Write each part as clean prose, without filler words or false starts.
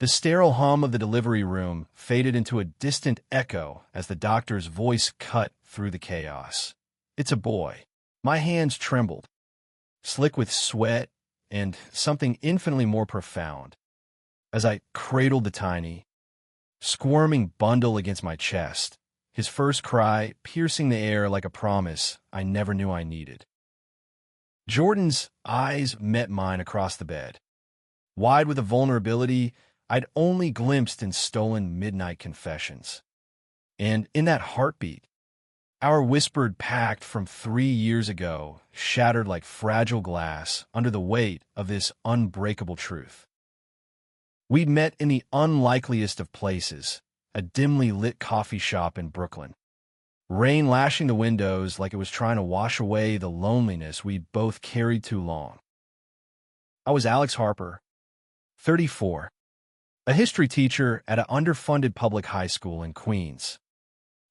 The sterile hum of the delivery room faded into a distant echo as the doctor's voice cut through the chaos. "It's a boy." My hands trembled, slick with sweat and something infinitely more profound, as I cradled the tiny, squirming bundle against my chest, his first cry piercing the air like a promise I never knew I needed. Jordan's eyes met mine across the bed, wide with a vulnerability I'd only glimpsed in stolen midnight confessions. And in that heartbeat, our whispered pact from 3 years ago shattered like fragile glass under the weight of this unbreakable truth. We'd met in the unlikeliest of places, a dimly lit coffee shop in Brooklyn. Rain lashing the windows like it was trying to wash away the loneliness we'd both carried too long. I was Alex Harper, 34, a history teacher at an underfunded public high school in Queens.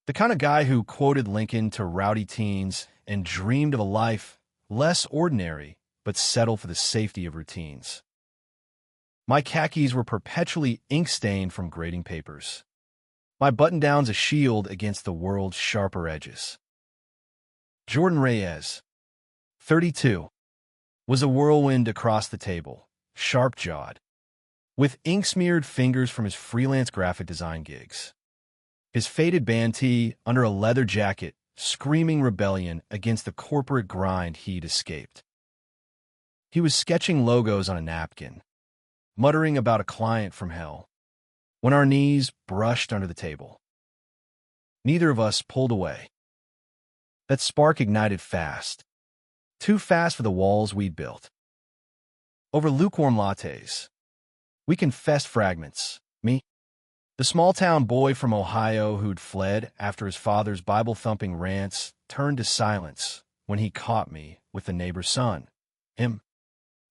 The kind of guy who quoted Lincoln to rowdy teens and dreamed of a life less ordinary, but settled for the safety of routines. My khakis were perpetually ink-stained from grading papers. My button-down's a shield against the world's sharper edges. Jordan Reyes, 32, was a whirlwind across the table, sharp-jawed, with ink-smeared fingers from his freelance graphic design gigs. His faded band tee under a leather jacket, screaming rebellion against the corporate grind he'd escaped. He was sketching logos on a napkin, muttering about a client from hell, when our knees brushed under the table. Neither of us pulled away. That spark ignited fast, too fast for the walls we'd built. Over lukewarm lattes, we confessed fragments, me, the small-town boy from Ohio who'd fled after his father's Bible-thumping rants turned to silence when he caught me with the neighbor's son. Him,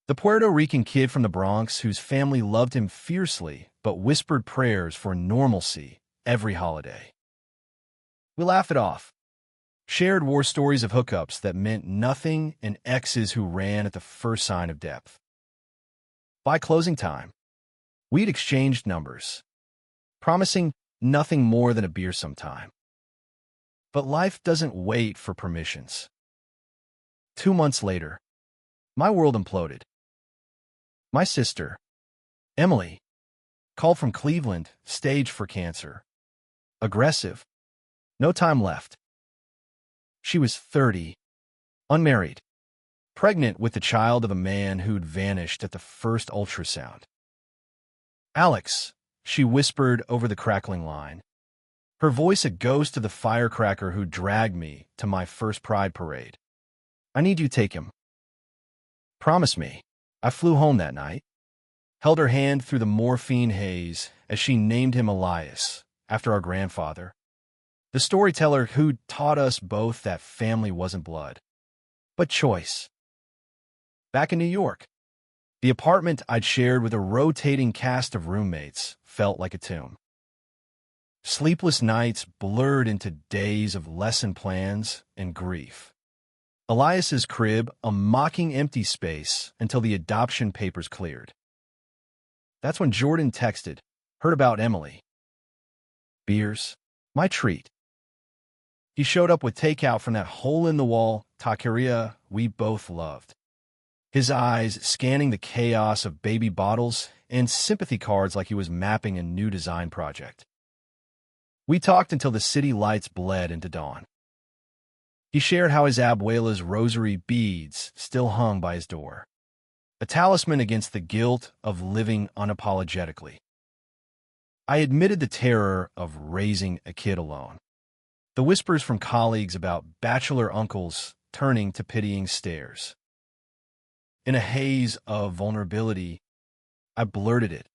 the Puerto Rican kid from the Bronx whose family loved him fiercely but whispered prayers for normalcy every holiday. We laughed it off, shared war stories of hookups that meant nothing and exes who ran at the first sign of depth. By closing time, we'd exchanged numbers, promising nothing more than a beer sometime. But life doesn't wait for permissions. 2 months later, my world imploded. My sister, Emily, called from Cleveland, staged for cancer. Aggressive. No time left. She was 30, unmarried, pregnant with the child of a man who'd vanished at the first ultrasound. "Alex," she whispered over the crackling line, her voice a ghost of the firecracker who dragged me to my first Pride parade. "I need you to take him. Promise me." I flew home that night, held her hand through the morphine haze as she named him Elias, after our grandfather, the storyteller who'd taught us both that family wasn't blood, but choice. Back in New York, the apartment I'd shared with a rotating cast of roommates felt like a tomb. Sleepless nights blurred into days of lesson plans and grief. Elias's crib, a mocking empty space until the adoption papers cleared. That's when Jordan texted, heard about Emily. Beers, my treat. He showed up with takeout from that hole-in-the-wall taqueria we both loved, his eyes scanning the chaos of baby bottles and sympathy cards like he was mapping a new design project. We talked until the city lights bled into dawn. He shared how his abuela's rosary beads still hung by his door, a talisman against the guilt of living unapologetically. I admitted the terror of raising a kid alone, the whispers from colleagues about bachelor uncles turning to pitying stares. In a haze of vulnerability, I blurted it.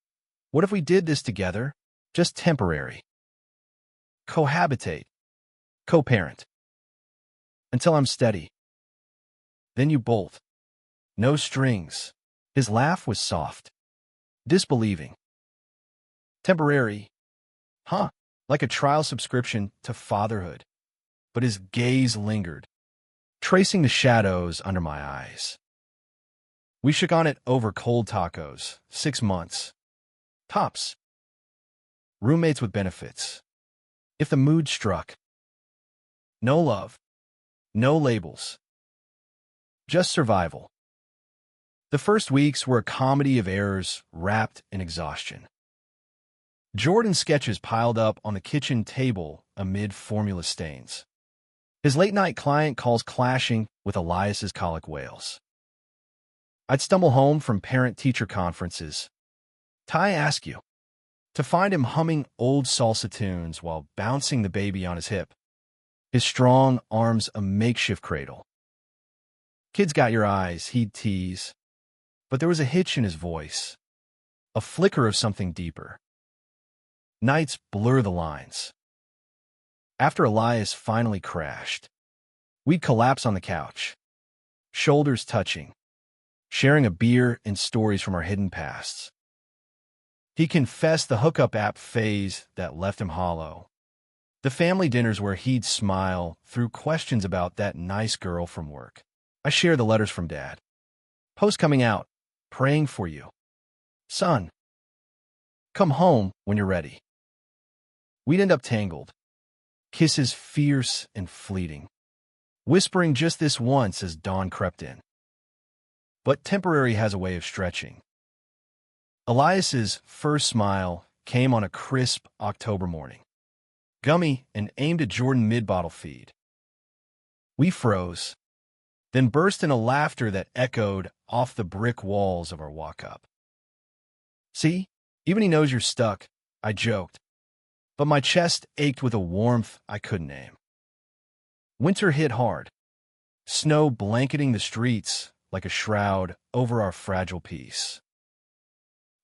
What if we did this together? Just temporary. Cohabitate. Co-parent. Until I'm steady. Then you bolt. No strings. His laugh was soft, disbelieving. Temporary. Huh, like a trial subscription to fatherhood. But his gaze lingered, tracing the shadows under my eyes. We shook on it over cold tacos, 6 months. Tops. Roommates with benefits. If the mood struck. No love. No labels. Just survival. The first weeks were a comedy of errors wrapped in exhaustion. Jordan's sketches piled up on the kitchen table amid formula stains. His late-night client calls clashing with Elias's colic wails. I'd stumble home from parent-teacher conferences. Ty Askew. To find him humming old salsa tunes while bouncing the baby on his hip. His strong arms a makeshift cradle. Kid's got your eyes, he'd tease. But there was a hitch in his voice. A flicker of something deeper. Nights blur the lines. After Elias finally crashed, we'd collapse on the couch, shoulders touching, sharing a beer and stories from our hidden pasts. He confessed the hookup app phase that left him hollow. The family dinners where he'd smile through questions about that nice girl from work. I share the letters from Dad. Post coming out, praying for you. Son, come home when you're ready. We'd end up tangled. Kisses fierce and fleeting, whispering just this once as dawn crept in. But temporary has a way of stretching. Elias's first smile came on a crisp October morning, gummy and aimed at Jordan mid-bottle feed. We froze, then burst into laughter that echoed off the brick walls of our walk-up. See, even he knows you're stuck, I joked. But my chest ached with a warmth I couldn't name. Winter hit hard, snow blanketing the streets like a shroud over our fragile peace.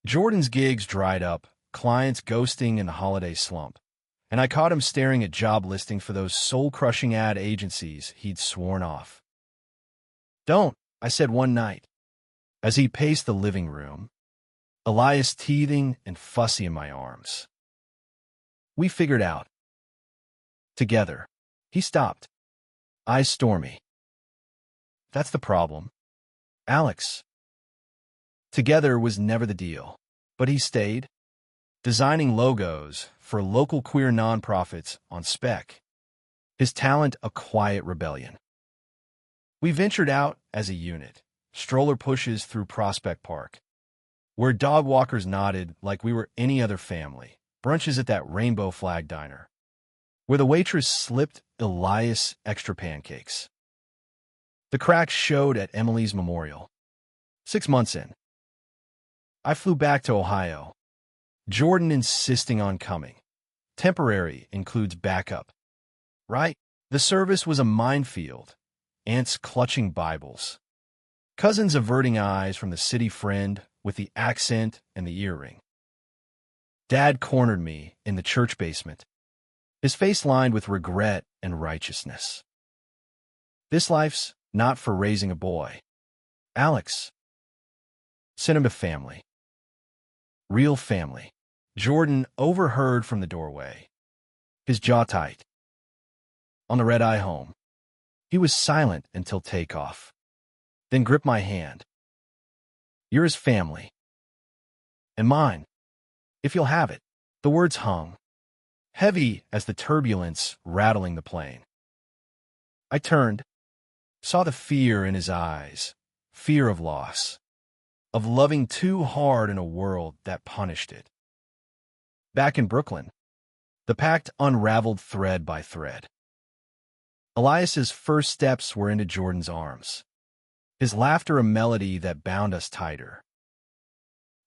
Jordan's gigs dried up, clients ghosting in the holiday slump, and I caught him staring at job listings for those soul-crushing ad agencies he'd sworn off. Don't, I said one night, as he paced the living room, Elias teething and fussy in my arms. We figured out. Together. He stopped. Eyes stormy. That's the problem. Alex. Together was never the deal, but he stayed, designing logos for local queer nonprofits on spec. His talent a quiet rebellion. We ventured out as a unit, stroller pushes through Prospect Park, where dog walkers nodded like we were any other family. Brunches at that rainbow flag diner, where the waitress slipped Elias extra pancakes. The cracks showed at Emily's memorial. 6 months in. I flew back to Ohio, Jordan insisting on coming. Temporary includes backup. Right? The service was a minefield. Aunts clutching Bibles. Cousins averting eyes from the city friend with the accent and the earring. Dad cornered me in the church basement, his face lined with regret and righteousness. This life's not for raising a boy. Alex. Sent him to family. Real family. Jordan overheard from the doorway, his jaw tight. On the red-eye home, he was silent until takeoff, then gripped my hand. You're his family. And mine. If you'll have it. The words hung, heavy as the turbulence rattling the plane. I turned, saw the fear in his eyes, fear of loss, of loving too hard in a world that punished it. Back in Brooklyn, the pact unraveled thread by thread. Elias's first steps were into Jordan's arms, his laughter a melody that bound us tighter.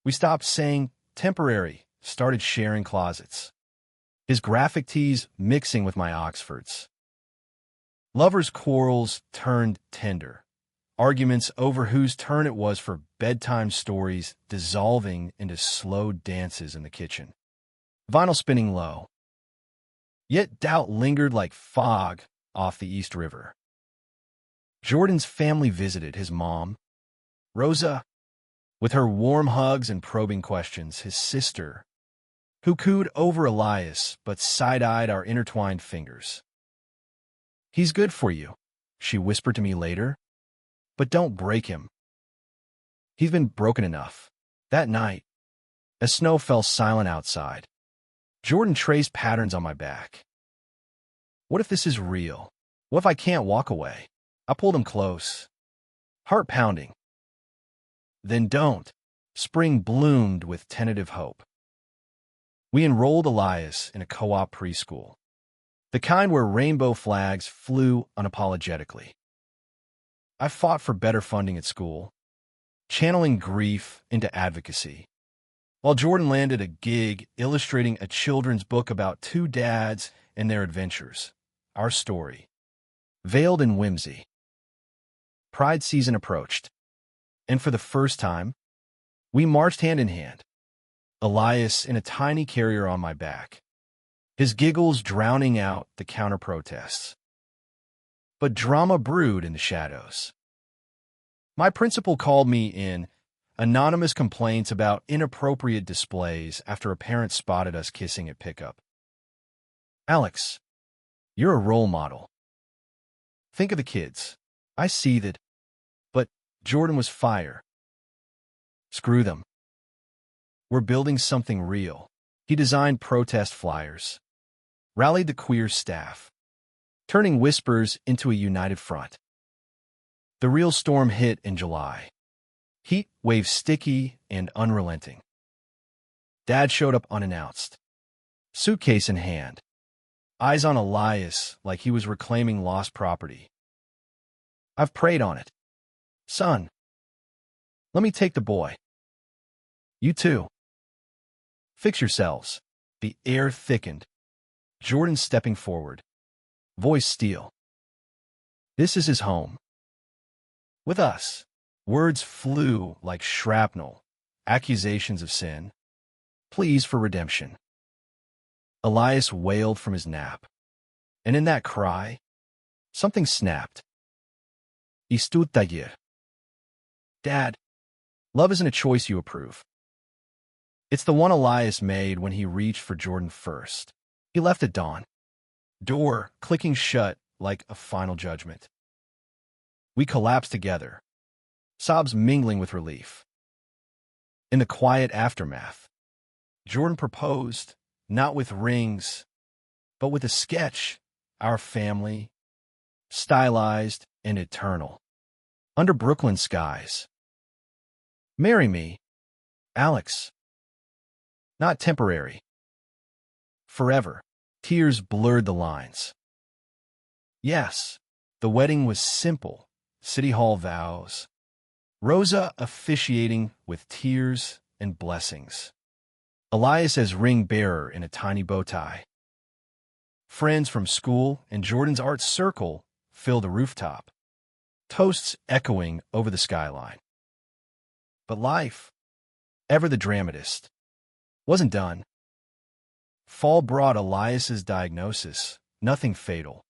We stopped saying temporary, started sharing closets, his graphic tees mixing with my Oxfords. Lovers' quarrels turned tender, arguments over whose turn it was for bedtime stories dissolving into slow dances in the kitchen. Vinyl spinning low. Yet doubt lingered like fog off the East River. Jordan's family visited his mom, Rosa, with her warm hugs and probing questions, his sister, who cooed over Elias but side-eyed our intertwined fingers. He's good for you, she whispered to me later, but don't break him. He's been broken enough. That night, As snow fell silent outside, Jordan traced patterns on my back. What if this is real? What if I can't walk away? I pulled him close, heart pounding. Then don't. Spring bloomed with tentative hope. We enrolled Elias in a co-op preschool, the kind where rainbow flags flew unapologetically. I fought for better funding at school, channeling grief into advocacy, while Jordan landed a gig illustrating a children's book about two dads and their adventures, our story, veiled in whimsy. Pride season approached, and for the first time, we marched hand in hand, Elias in a tiny carrier on my back, his giggles drowning out the counter-protests. But drama brewed in the shadows. My principal called me in anonymous complaints about inappropriate displays after a parent spotted us kissing at pickup. Alex, you're a role model. Think of the kids. I see that. But Jordan was fire. Screw them. We're building something real. He designed protest flyers, rallied the queer staff, turning whispers into a united front. The real storm hit in July. Heat wave sticky and unrelenting. Dad showed up unannounced, suitcase in hand, eyes on Elias like he was reclaiming lost property. I've prayed on it. Son, let me take the boy. You too. Fix yourselves. The air thickened. Jordan stepping forward, voice steel. This is his home. With us, words flew like shrapnel, accusations of sin, pleas for redemption. Elias wailed from his nap, and in that cry, something snapped. Istutayir. Dad, love isn't a choice you approve. It's the one Elias made when he reached for Jordan first. He left at dawn, door clicking shut like a final judgment. We collapsed together, sobs mingling with relief. In the quiet aftermath, Jordan proposed, not with rings, but with a sketch, our family, stylized and eternal, under Brooklyn skies. Marry me, Alex. Not temporary. Forever. Tears blurred the lines. Yes, the wedding was simple. City Hall vows. Rosa officiating with tears and blessings. Elias as ring bearer in a tiny bow tie. Friends from school and Jordan's art circle filled the rooftop. Toasts echoing over the skyline. But life, ever the dramatist, wasn't done. Fall brought Elias's diagnosis, nothing fatal.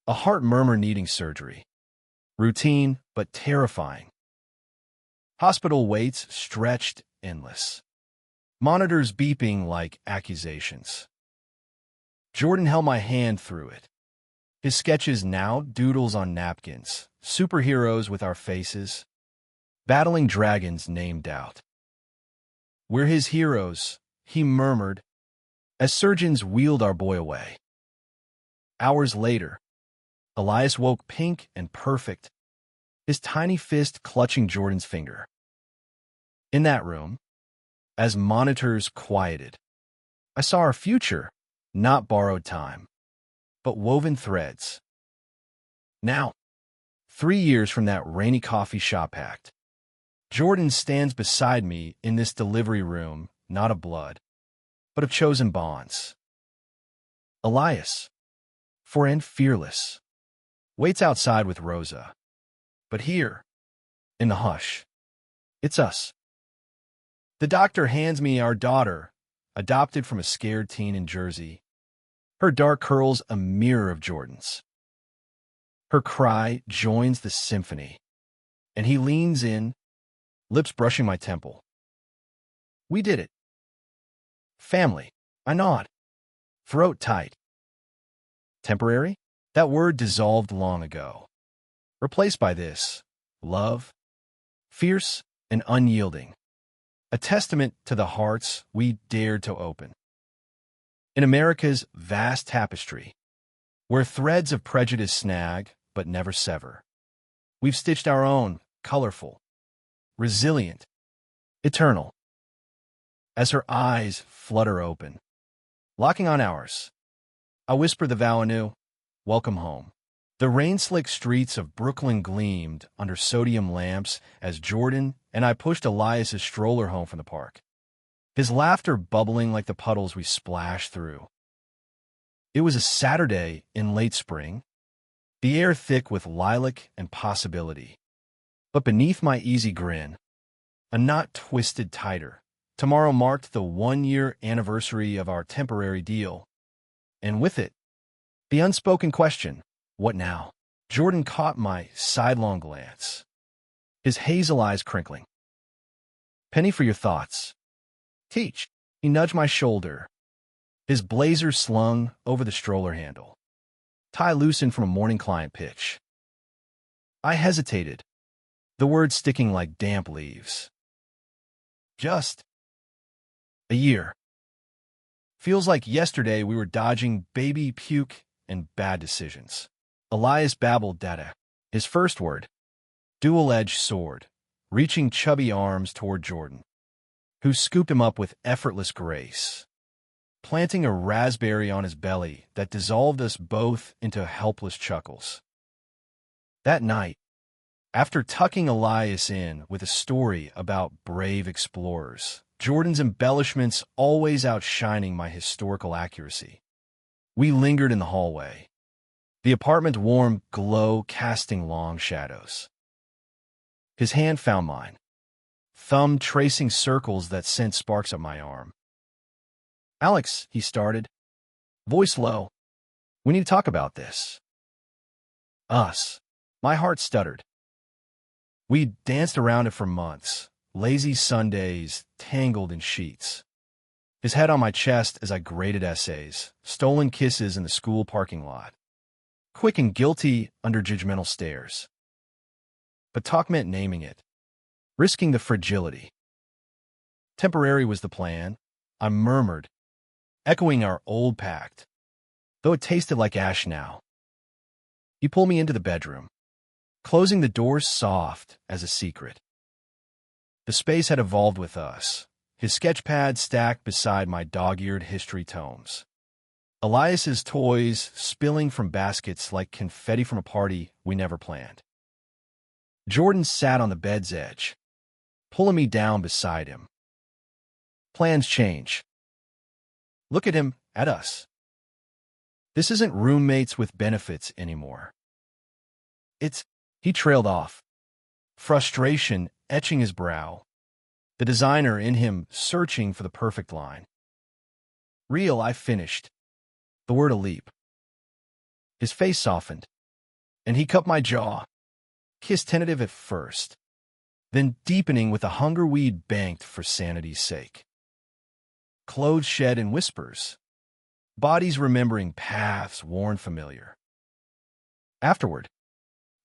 A heart murmur needing surgery. Routine, but terrifying. Hospital waits stretched endless. Monitors beeping like accusations. Jordan held my hand through it. His sketches now doodles on napkins, superheroes with our faces, battling dragons named out. We're his heroes, he murmured, as surgeons wheeled our boy away. Hours later, Elias woke pink and perfect, his tiny fist clutching Jordan's finger. In that room, as monitors quieted, I saw our future, not borrowed time, but woven threads. Now, 3 years from that rainy coffee shop act, Jordan stands beside me in this delivery room, not of blood, but of chosen bonds. Elias, foreign fearless, waits outside with Rosa. But here, in the hush, it's us. The doctor hands me our daughter, adopted from a scared teen in Jersey. Her dark curls a mirror of Jordan's. Her cry joins the symphony, and he leans in, lips brushing my temple. We did it. Family. I nod. Throat tight. Temporary? That word dissolved long ago. Replaced by this, love, fierce and unyielding. a testament to the hearts we dared to open. In America's vast tapestry, where threads of prejudice snag but never sever, we've stitched our own, colorful, resilient, eternal. As her eyes flutter open, locking on ours, I whisper the vow anew, welcome home. The rain-slick streets of Brooklyn gleamed under sodium lamps as Jordan and I pushed Elias's stroller home from the park, his laughter bubbling like the puddles we splashed through. It was a Saturday in late spring, the air thick with lilac and possibility. But beneath my easy grin, a knot twisted tighter. Tomorrow marked the 1-year anniversary of our temporary deal, and with it, the unspoken question, what now? Jordan caught my sidelong glance, his hazel eyes crinkling. Penny for your thoughts. Teach. He nudged my shoulder, his blazer slung over the stroller handle, tie loosened from a morning client pitch. I hesitated, the words sticking like damp leaves. Just a year. Feels like yesterday we were dodging baby puke and bad decisions. Elias babbled data, his first word, dual-edged sword, reaching chubby arms toward Jordan, who scooped him up with effortless grace, planting a raspberry on his belly that dissolved us both into helpless chuckles. That night, after tucking Elias in with a story about brave explorers, Jordan's embellishments always outshining my historical accuracy, we lingered in the hallway, the apartment's warm glow casting long shadows. His hand found mine, thumb tracing circles that sent sparks up my arm. Alex, he started, voice low, we need to talk about this. Us. My heart stuttered. We danced around it for months, lazy Sundays tangled in sheets. His head on my chest as I graded essays, stolen kisses in the school parking lot, quick and guilty under judgmental stares. But talk meant naming it, risking the fragility. Temporary was the plan, I murmured, echoing our old pact, though it tasted like ash now. He pulled me into the bedroom, closing the door soft as a secret. The space had evolved with us, his sketchpad stacked beside my dog-eared history tomes, Elias's toys spilling from baskets like confetti from a party we never planned. Jordan sat on the bed's edge, pulling me down beside him. Plans change. Look at him, at us. This isn't roommates with benefits anymore. He trailed off, frustration etching his brow, the designer in him searching for the perfect line. Real, I finished. The word a leap. His face softened, and he cupped my jaw, kiss tentative at first, then deepening with a hunger we'd banked for sanity's sake. Clothes shed in whispers, bodies remembering paths worn familiar. Afterward,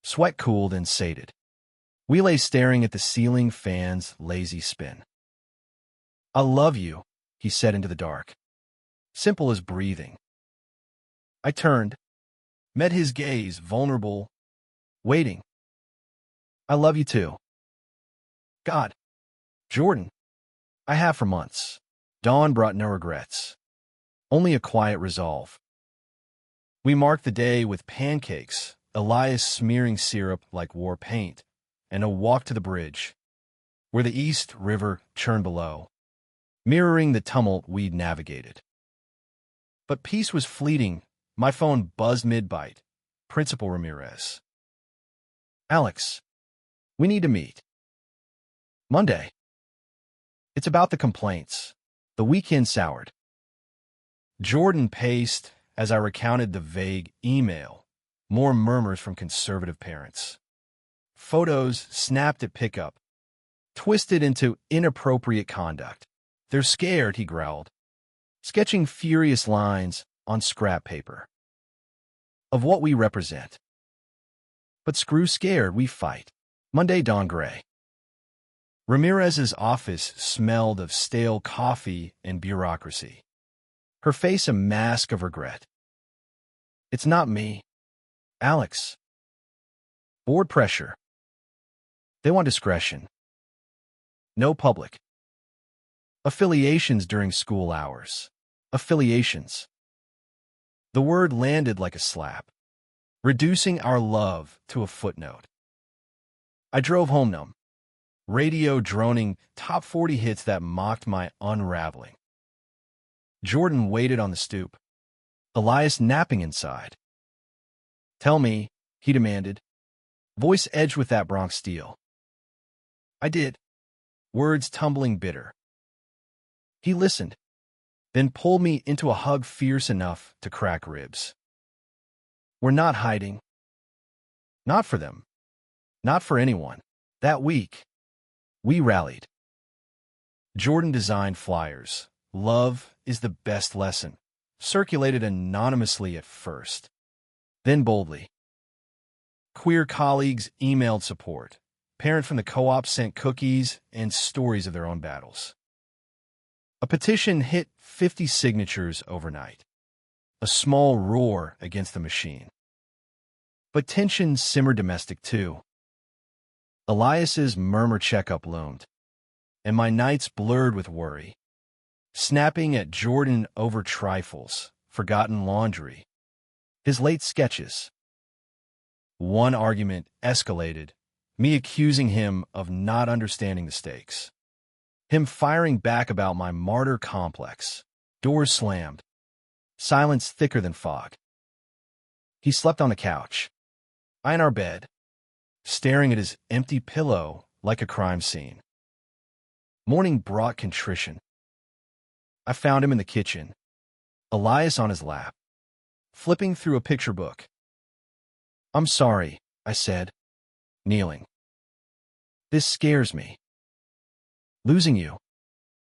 sweat cooled and sated. We lay staring at the ceiling fan's lazy spin. I love you, he said into the dark, simple as breathing. I turned, met his gaze, vulnerable, waiting. I love you too. God, Jordan, I have for months. Dawn brought no regrets, only a quiet resolve. We marked the day with pancakes, Elias smearing syrup like war paint, and a walk to the bridge, where the East River churned below, mirroring the tumult we'd navigated. But peace was fleeting. My phone buzzed mid-bite. Principal Ramirez. Alex, we need to meet. Monday. It's about the complaints. The weekend soured. Jordan paced as I recounted the vague email, more murmurs from conservative parents. Photos snapped at pickup, twisted into inappropriate conduct. They're scared, he growled, sketching furious lines on scrap paper of what we represent. But screw scared, we fight. Monday dawned gray. Ramirez's office smelled of stale coffee and bureaucracy. Her face a mask of regret. It's not me. Alex. Board pressure. They want discretion. No public. Affiliations during school hours. Affiliations. The word landed like a slap, reducing our love to a footnote. I drove home numb, radio droning top 40 hits that mocked my unraveling. Jordan waited on the stoop, Elias napping inside. Tell me, he demanded, voice edged with that Bronx steel. I did, words tumbling bitter. He listened, then pulled me into a hug fierce enough to crack ribs. We're not hiding. Not for them. Not for anyone. That week, we rallied. Jordan designed flyers. Love is the best lesson. Circulated anonymously at first, then boldly. Queer colleagues emailed support. Parent from the co-op sent cookies and stories of their own battles. A petition hit 50 signatures overnight. A small roar against the machine. But tension simmered domestic too. Elias's murmur checkup loomed, and my nights blurred with worry. Snapping at Jordan over trifles, forgotten laundry, his late sketches. One argument escalated, me accusing him of not understanding the stakes. Him firing back about my martyr complex. Doors slammed. Silence thicker than fog. He slept on the couch. I in our bed, staring at his empty pillow like a crime scene. Morning brought contrition. I found him in the kitchen, Elias on his lap, flipping through a picture book. I'm sorry, I said, kneeling. This scares me. Losing you.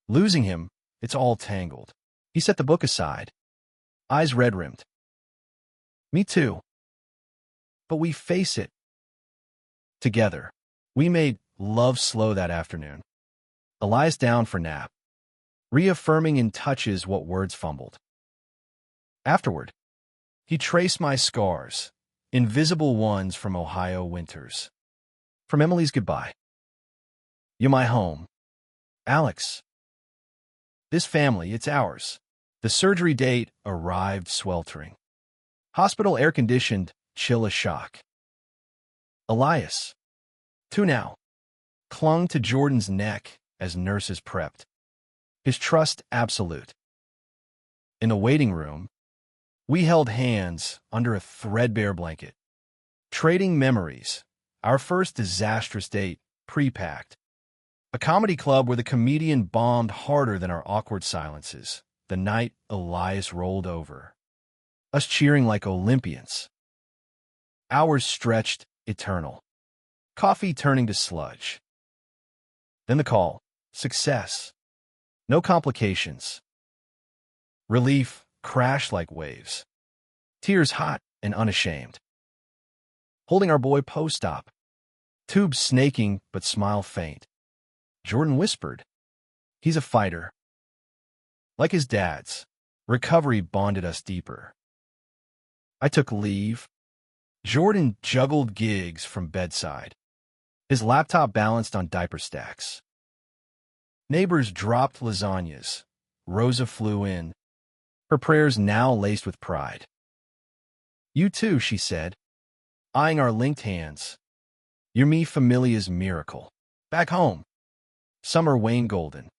Losing him, it's all tangled. He set the book aside, eyes red-rimmed. Me too. But we face it. Together. We made love slow that afternoon. Elias down for nap, reaffirming in touches what words fumbled. Afterward, he traced my scars, invisible ones from Ohio winters. From Emily's goodbye. You're my home. Alex. This family, it's ours. The surgery date arrived sweltering. Hospital air-conditioned, chill a shock. Elias, two now, clung to Jordan's neck as nurses prepped. His trust absolute. In the waiting room, we held hands under a threadbare blanket, trading memories, our first disastrous date, pre-packed. A comedy club where the comedian bombed harder than our awkward silences, the night Elias rolled over. Us cheering like Olympians. Hours stretched eternal. Coffee turning to sludge. Then the call. Success. No complications. Relief crashed like waves. Tears hot and unashamed. Holding our boy post-op. Tubes snaking but smile faint. Jordan whispered, he's a fighter. Like his dad's, recovery bonded us deeper. I took leave. Jordan juggled gigs from bedside. His laptop balanced on diaper stacks. Neighbors dropped lasagnas. Rosa flew in, her prayers now laced with pride. You too, she said, eyeing our linked hands. You're mi familia's miracle. Back home. Summer Wayne Golden.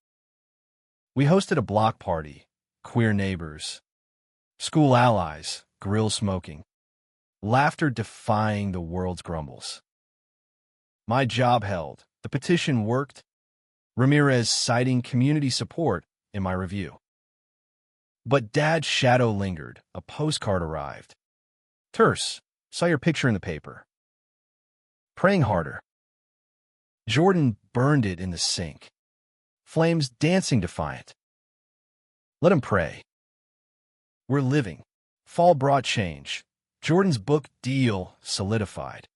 We hosted a block party, queer neighbors, school allies, grill smoking, laughter defying the world's grumbles. My job held, the petition worked, Ramirez citing community support in my review. But Dad's shadow lingered, a postcard arrived. Terse, saw your picture in the paper. Praying harder. Jordan burned it in the sink. Flames dancing defiant. Let him pray. We're living. Fall brought change. Jordan's book deal solidified.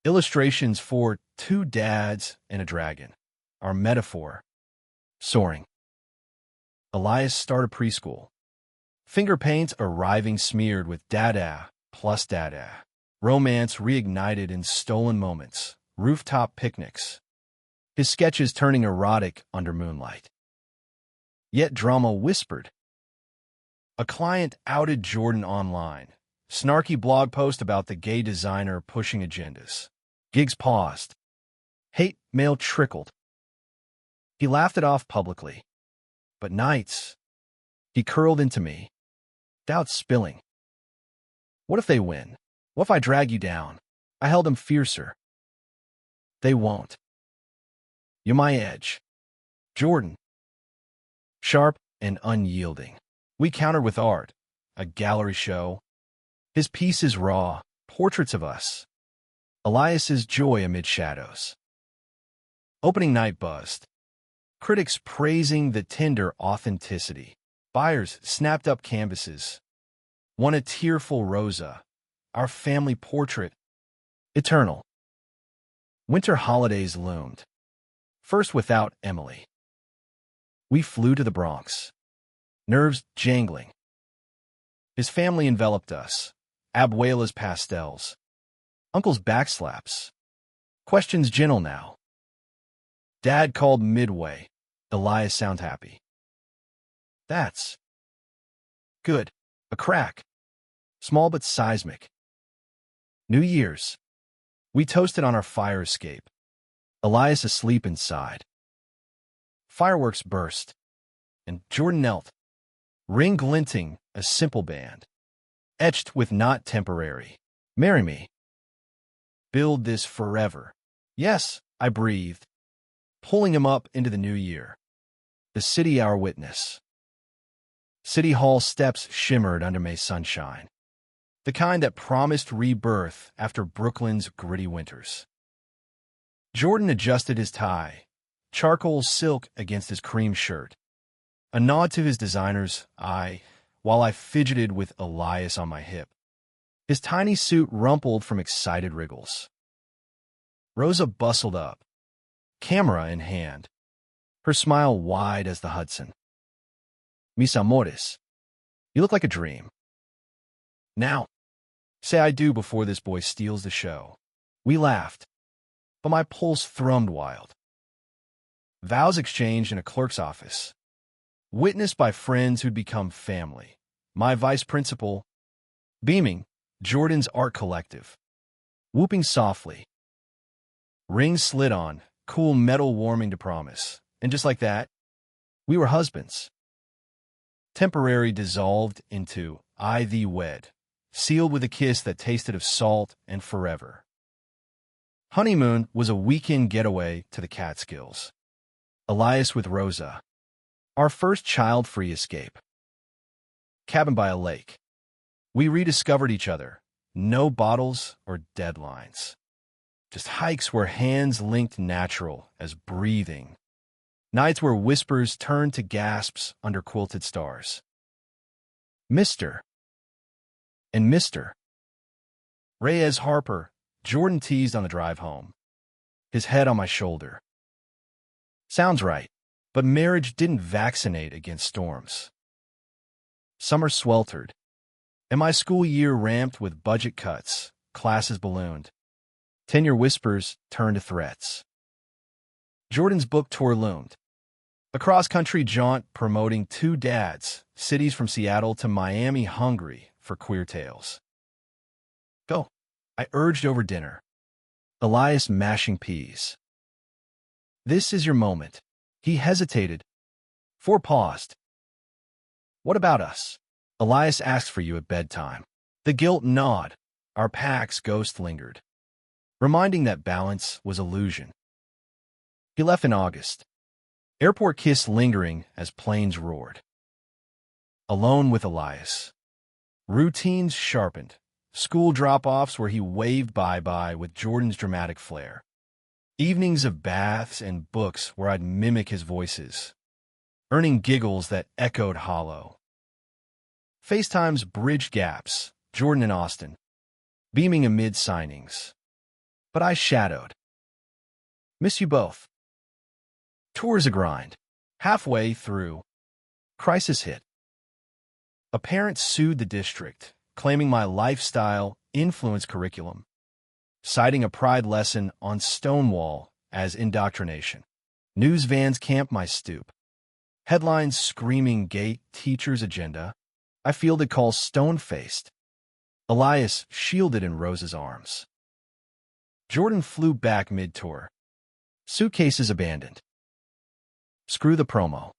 Illustrations for two dads and a dragon. our metaphor, soaring. Elias started preschool. Finger paints arriving smeared with dada plus dada. Romance reignited in stolen moments. Rooftop picnics. His sketches turning erotic under moonlight. Yet drama whispered. A client outed Jordan online. Snarky blog post about the gay designer pushing agendas. Gigs paused. Hate mail trickled. He laughed it off publicly. But nights, he curled into me. Doubts spilling. What if they win? What if I drag you down? I held him fiercer. They won't. You're my edge. Jordan. Sharp and unyielding. We countered with art, a gallery show. His pieces raw, portraits of us. Elias's joy amid shadows. Opening night buzzed. Critics praising the tender authenticity. Buyers snapped up canvases. One a tearful Rosa, our family portrait. Eternal. Winter holidays loomed. First without Emily. We flew to the Bronx. Nerves jangling. His family enveloped us. Abuela's pastels. Uncle's backslaps. Questions gentle now. Dad called midway. Elias sound happy. That's good. A crack. Small but seismic. New Year's. We toasted on our fire escape. Elias asleep inside. Fireworks burst. And Jordan knelt. Ring glinting, a simple band. Etched with not temporary. Marry me. Build this forever. Yes, I breathed. Pulling him up into the new year. The city our witness. City Hall steps shimmered under May sunshine. The kind that promised rebirth after Brooklyn's gritty winters. Jordan adjusted his tie. Charcoal silk against his cream shirt. A nod to his designer's eye, while I fidgeted with Elias on my hip. His tiny suit rumpled from excited wriggles. Rosa bustled up, camera in hand, her smile wide as the Hudson. Mis amores, you look like a dream. Now, say I do before this boy steals the show. We laughed, but my pulse thrummed wild. Vows exchanged in a clerk's office. Witnessed by friends who'd become family. My vice principal, beaming, Jordan's art collective. Whooping softly. Rings slid on, cool metal warming to promise. And just like that, we were husbands. Temporary dissolved into I thee wed, sealed with a kiss that tasted of salt and forever. Honeymoon was a weekend getaway to the Catskills. Elias with Rosa. Our first child-free escape. Cabin by a lake. We rediscovered each other. No bottles or deadlines. Just hikes where hands linked natural as breathing. Nights where whispers turned to gasps under quilted stars. Mr. and Mr. Reyes Harper, Jordan teased on the drive home. His head on my shoulder. Sounds right, but marriage didn't vaccinate against storms. Summer sweltered, and my school year ramped with budget cuts, classes ballooned. Tenure whispers turned to threats. Jordan's book tour loomed. A cross-country jaunt promoting two dads, cities from Seattle to Miami hungry for queer tales. Go, I urged over dinner. Elias mashing peas. This is your moment. He hesitated. Ford paused. What about us? Elias asked for you at bedtime. The guilt gnawed. Our pack's ghost lingered, reminding that balance was illusion. He left in August. Airport kiss lingering as planes roared. Alone with Elias. Routines sharpened. School drop-offs where he waved bye-bye with Jordan's dramatic flair. Evenings of baths and books where I'd mimic his voices, earning giggles that echoed hollow. FaceTimes bridged gaps, Jordan and Austin, beaming amid signings. But I shadowed. Miss you both. Tour's a grind. Halfway through, crisis hit. A parent sued the district, claiming my lifestyle influenced curriculum, citing a pride lesson on Stonewall as indoctrination. News vans camped my stoop. Headlines screaming gay teacher's agenda. I fielded calls stone-faced. Elias shielded in Rose's arms. Jordan flew back mid-tour. Suitcases abandoned. Screw the promo.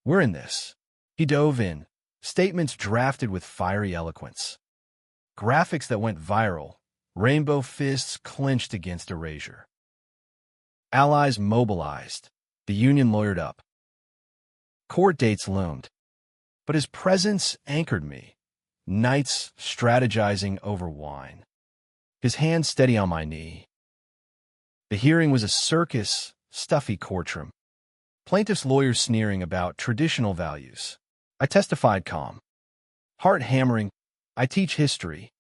We're in this. He dove in. Statements drafted with fiery eloquence. Graphics that went viral. Rainbow fists clenched against erasure. Allies mobilized. The union lawyered up. Court dates loomed. But his presence anchored me. Nights strategizing over wine. His hand steady on my knee. The hearing was a circus, stuffy courtroom. Plaintiff's lawyers sneering about traditional values. I testified calm. Heart hammering, I teach history,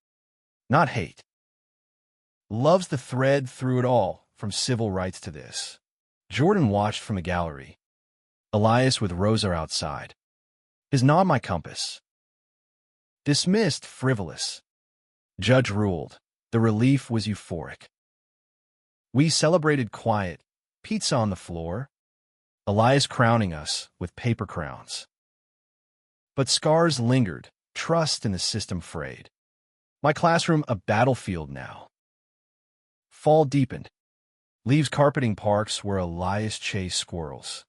not hate. Love's the thread through it all, from civil rights to this. Jordan watched from the gallery. Elias with Rosa outside. His nod my compass. Dismissed frivolous. Judge ruled. The relief was euphoric. We celebrated quiet, pizza on the floor, Elias crowning us with paper crowns. But scars lingered, trust in the system frayed. My classroom a battlefield now. Fall deepened. Leaves carpeting parks where Elias chased squirrels.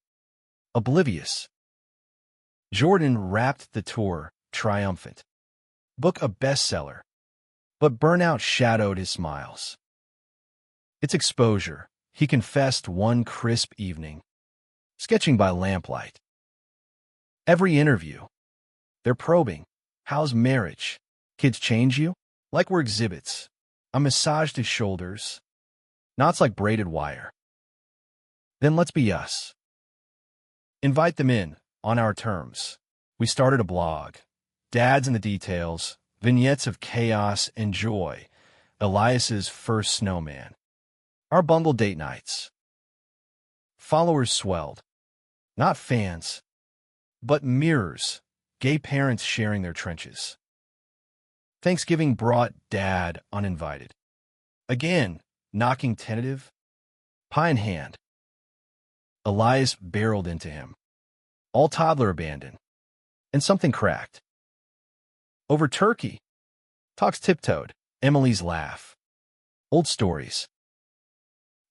Oblivious. Jordan wrapped the tour, triumphant. Book a bestseller. But burnout shadowed his smiles. It's exposure, he confessed one crisp evening. Sketching by lamplight. Every interview. They're probing. How's marriage? Kids change you? Like we're exhibits. I massaged his shoulders. Knots like braided wire. Then let's be us. Invite them in, on our terms. We started a blog. Dads in the details. Vignettes of chaos and joy. Elias's first snowman. Our bundle date nights. Followers swelled. Not fans, but mirrors. Gay parents sharing their trenches. Thanksgiving brought Dad uninvited. Again, knocking tentative. Pie in hand. Elias barreled into him. All toddler abandoned. And something cracked. Over turkey. Talks tiptoed. Emily's laugh. Old stories.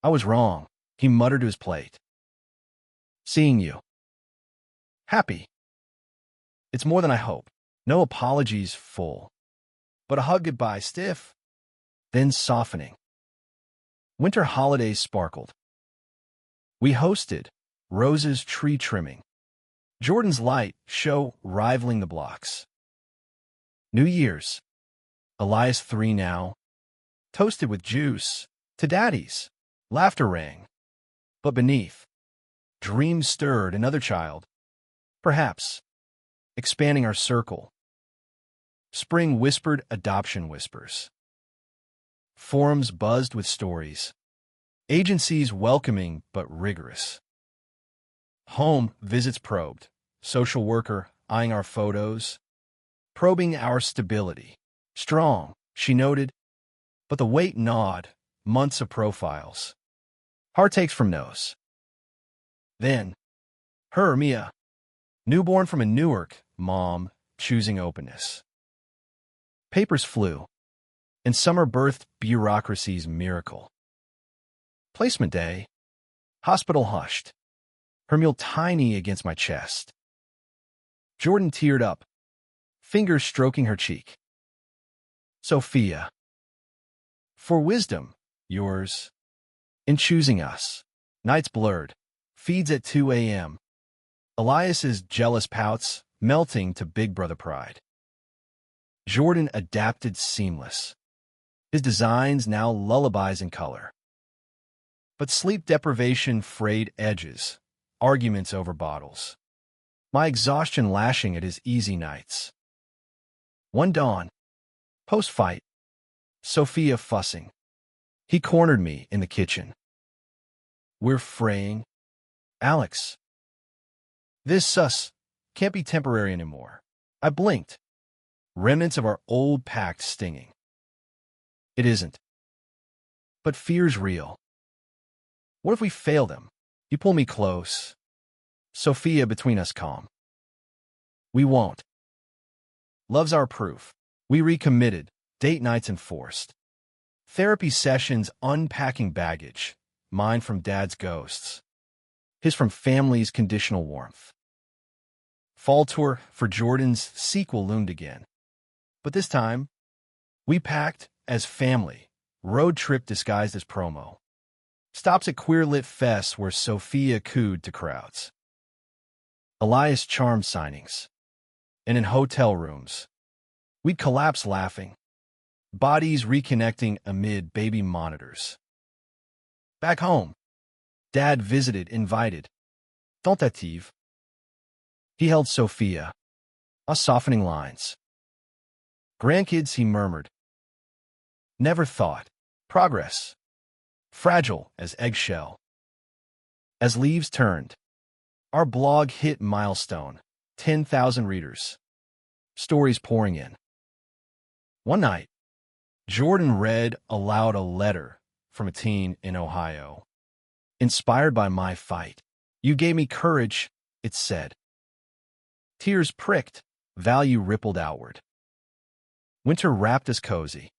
I was wrong, he muttered to his plate. Seeing you. Happy. It's more than I hope. No apologies full. But a hug goodbye stiff. Then softening. Winter holidays sparkled. We hosted Rose's tree trimming. Jordan's light show rivaling the blocks. New Year's. Elias 3 now. Toasted with juice. To daddies. Laughter rang. But beneath. Dreams stirred another child. Perhaps. Expanding our circle. Spring whispered adoption whispers. Forums buzzed with stories. Agencies welcoming but rigorous. Home visits probed. Social worker eyeing our photos. Probing our stability. Strong, she noted. But the weight gnawed. Months of profiles. Heart takes from nose. Then, her, Mia. Newborn from a Newark, mom, choosing openness. Papers flew. And summer birthed bureaucracy's miracle. Placement day. Hospital hushed. Hermule tiny against my chest. Jordan teared up. Fingers stroking her cheek. Sophia. For wisdom, yours. In choosing us. Nights blurred. Feeds at 2 a.m. Elias's jealous pouts melting to big brother pride. Jordan adapted seamless. His designs now lullabies in color. But sleep deprivation frayed edges, arguments over bottles. My exhaustion lashing at his easy nights. One dawn. Post-fight. Sophia fussing. He cornered me in the kitchen. We're fraying. Alex, this sus can't be temporary anymore. I blinked. Remnants of our old pact stinging. It isn't. But fear's real. What if we fail them? You pull me close. Sophia between us calm. We won't. Love's our proof. We recommitted. Date nights enforced. Therapy sessions unpacking baggage. Mine from Dad's ghosts. His from family's conditional warmth. Fall tour for Jordan's sequel loomed again. But this time, we packed as family. Road trip disguised as promo. Stops at queer-lit fests where Sophia cooed to crowds. Elias charm signings. And in hotel rooms. We'd collapse laughing. Bodies reconnecting amid baby monitors. Back home, Dad visited, invited. Tentative. He held Sophia. Us softening lines. Grandkids, he murmured. Never thought. Progress. Fragile as eggshell. As leaves turned. Our blog hit milestone. 10,000 readers. Stories pouring in. One night, Jordan read aloud a letter from a teen in Ohio. Inspired by my fight. You gave me courage, it said. Tears pricked, value rippled outward. Winter wrapped us cozy.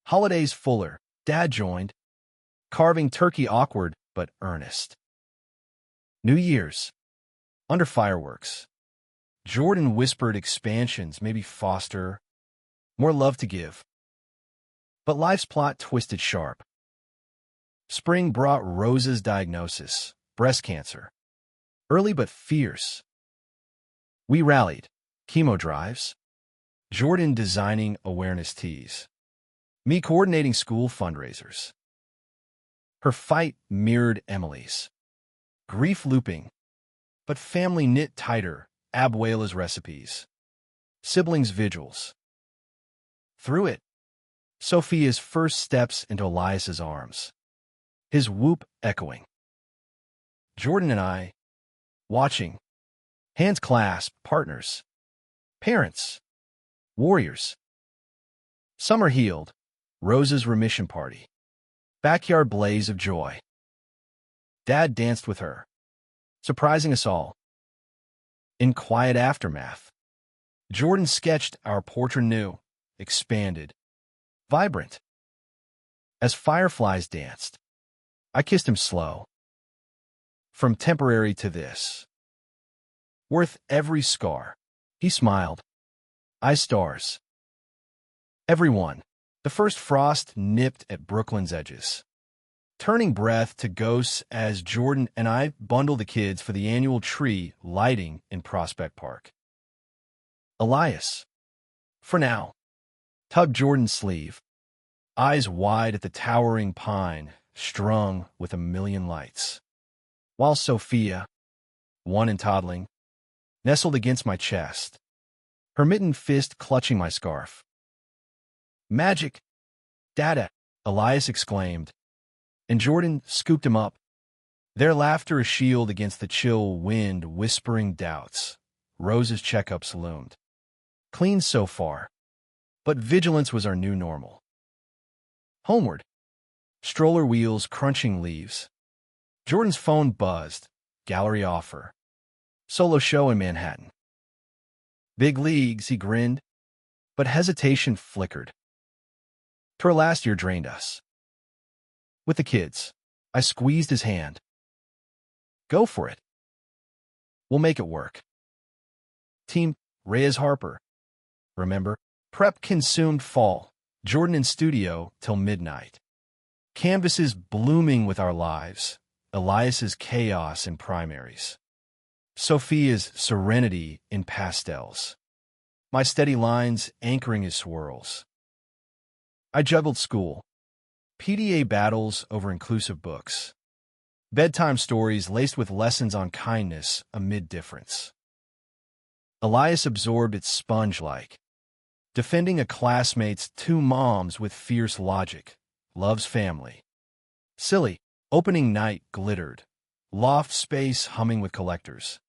Holidays fuller, Dad joined. Carving turkey awkward but earnest. New Year's. Under fireworks. Jordan whispered expansions, maybe foster. More love to give. But life's plot twisted sharp. Spring brought Rosa's diagnosis, breast cancer. Early but fierce. We rallied. Chemo drives. Jordan designing awareness teas. Me coordinating school fundraisers. Her fight mirrored Emily's. Grief looping. But family knit tighter, Abuela's recipes. Siblings' vigils. Through it, Sophia's first steps into Elias's arms. His whoop echoing. Jordan and I, watching. Hands clasped, partners. Parents. Warriors. Summer healed. Rosa's remission party. Backyard blaze of joy. Dad danced with her, surprising us all. In quiet aftermath, Jordan sketched our portrait new, expanded, vibrant. As fireflies danced, I kissed him slow. From temporary to this. Worth every scar. He smiled. Eyes stars. Everyone. The first frost nipped at Brooklyn's edges. Turning breath to ghosts as Jordan and I bundle the kids for the annual tree lighting in Prospect Park. Elias. For now. Tugged Jordan's sleeve. Eyes wide at the towering pine, strung with a million lights. While Sophia, one and toddling, nestled against my chest, her mittened fist clutching my scarf. Magic! Dada! Elias exclaimed, and Jordan scooped him up. Their laughter a shield against the chill wind whispering doubts. Rosa's checkups loomed. Clean so far, but vigilance was our new normal. Homeward. Stroller wheels crunching leaves. Jordan's phone buzzed. Gallery offer. Solo show in Manhattan. Big leagues, he grinned, but hesitation flickered. Tour last year drained us. With the kids, I squeezed his hand. Go for it. We'll make it work. Team Reyes Harper. Remember? Prep consumed fall. Jordan in studio till midnight. Canvases blooming with our lives. Elias's chaos in primaries. Sophia's serenity in pastels. My steady lines anchoring his swirls. I juggled school. PDA battles over inclusive books. Bedtime stories laced with lessons on kindness amid difference. Elias absorbed it sponge-like. Defending a classmate's two moms with fierce logic. Loves family. Silly. Opening night glittered. loft space humming with collectors.